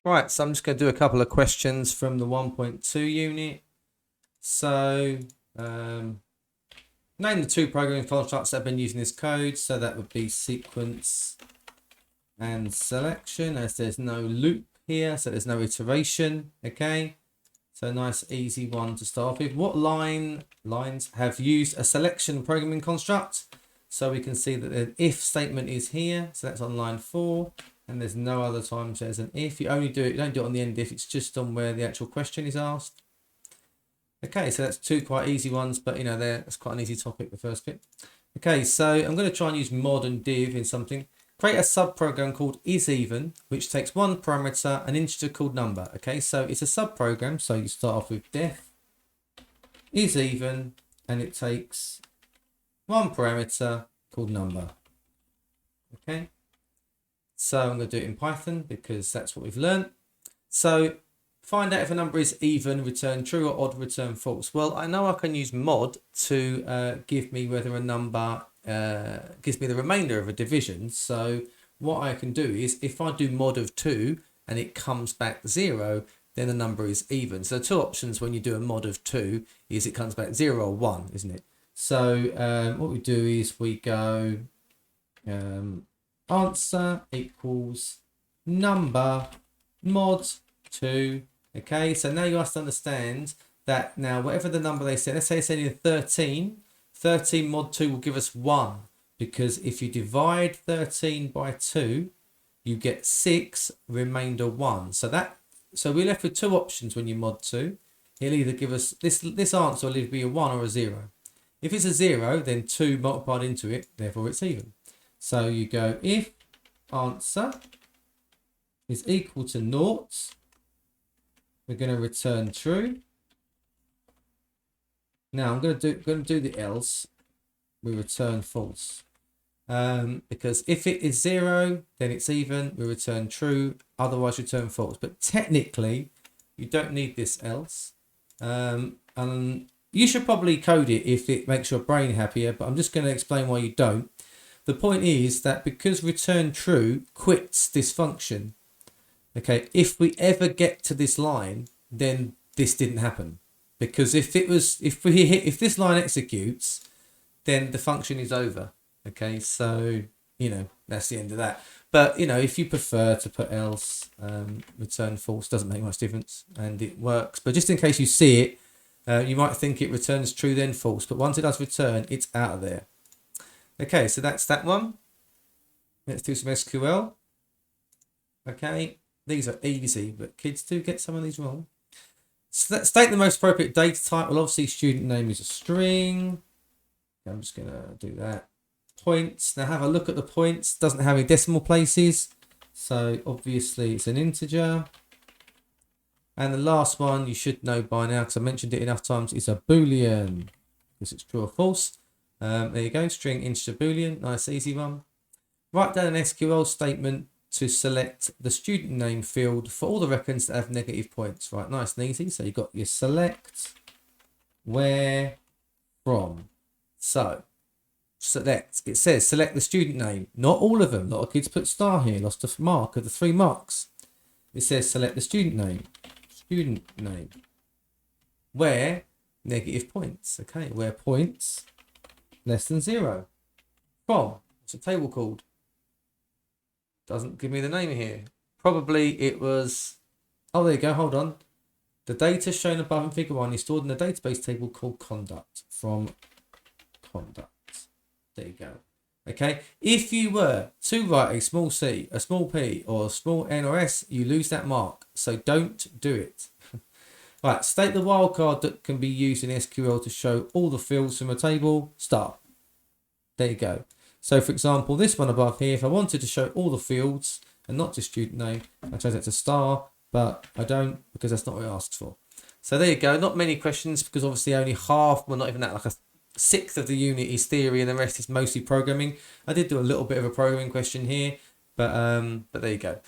Right, so I'm just going to do a couple of questions from the 1.2 unit. So, name the two programming constructs that have been using this code. So that would be sequence and selection, as there's no loop here, so there's no iteration. Okay, so nice easy one to start with. What lines have used a selection programming construct? So we can see that the if statement is here, so that's on line 4. And there's no other times there's an if. You don't do it on the end if, it's just on where the actual question is asked. Okay, so that's two quite easy ones, but you know, that's quite an easy topic, the first bit. Okay, so I'm going to try and use mod and div in something. Create a subprogram called isEven, which takes one parameter, an integer called number. Okay, so it's a subprogram, so you start off with def isEven, and it takes one parameter called number. Okay. So I'm going to do it in Python because that's what we've learned. So find out if a number is even, return true, or odd, return false. Well, I know I can use mod to give me whether a number gives me the remainder of a division. So what I can do is if I do mod of 2 and it comes back 0, then the number is even. So two options when you do a mod of 2 is it comes back 0 or 1, isn't it? So what we do is we go answer equals number mod 2. Okay, so now you have to understand that now whatever the number they say, let's say it's only 13 mod 2 will give us 1, because if you divide 13 by 2 you get 6, remainder 1. So we're left with two options when you mod 2. It'll either give us this answer will either be a 1 or a 0. If it's a 0, then 2 multiplied into it, therefore it's even. So you go if answer is equal to 0, we're going to return true. Now I'm going to do the else. We return false, because if it is 0, then it's even. We return true. Otherwise, return false. But technically, you don't need this else, and you should probably code it if it makes your brain happier. But I'm just going to explain why you don't. The point is that because return true quits this function, okay, if we ever get to this line, then this didn't happen. Because if this line executes, then the function is over. Okay, so, you know, that's the end of that. But, you know, if you prefer to put else, return false, doesn't make much difference, and it works. But just in case you see it, you might think it returns true then false. But once it does return, it's out of there. Okay, so that's that one. Let's do some SQL. Okay, these are easy, but kids do get some of these wrong. So state the most appropriate data type. Well, obviously, student name is a string. I'm just going to do that. Points. Now have a look at the points. Doesn't have any decimal places. So obviously, it's an integer. And the last one you should know by now, because I mentioned it enough times, is a Boolean, because it's true or false. There you go, string integer boolean, nice easy one. Write down an SQL statement to select the student name field for all the records that have negative points. Right, nice and easy. So you've got your select where from. So select, it says select the student name, not all of them. A lot of kids put star here, lost a mark of the 3 marks. It says select the student name, where negative points. Okay, where points less than 0. From, what's the table called? Doesn't give me the name here. Probably it was, oh, there you go, hold on. The data shown above in figure 1 is stored in a database table called conduct, from conduct. There you go. Okay, if you were to write a small c, a small p, or a small n or s, you lose that mark. So don't do it. Right, state the wildcard that can be used in SQL to show all the fields from a table. Start. There you go. So for example, this one above here, if I wanted to show all the fields and not just student name, I change that to star, but I don't, because that's not what it asks for. So there you go. Not many questions, because obviously only half, well, not even that, like a sixth of the unit is theory and the rest is mostly programming. I did do a little bit of a programming question here, but there you go.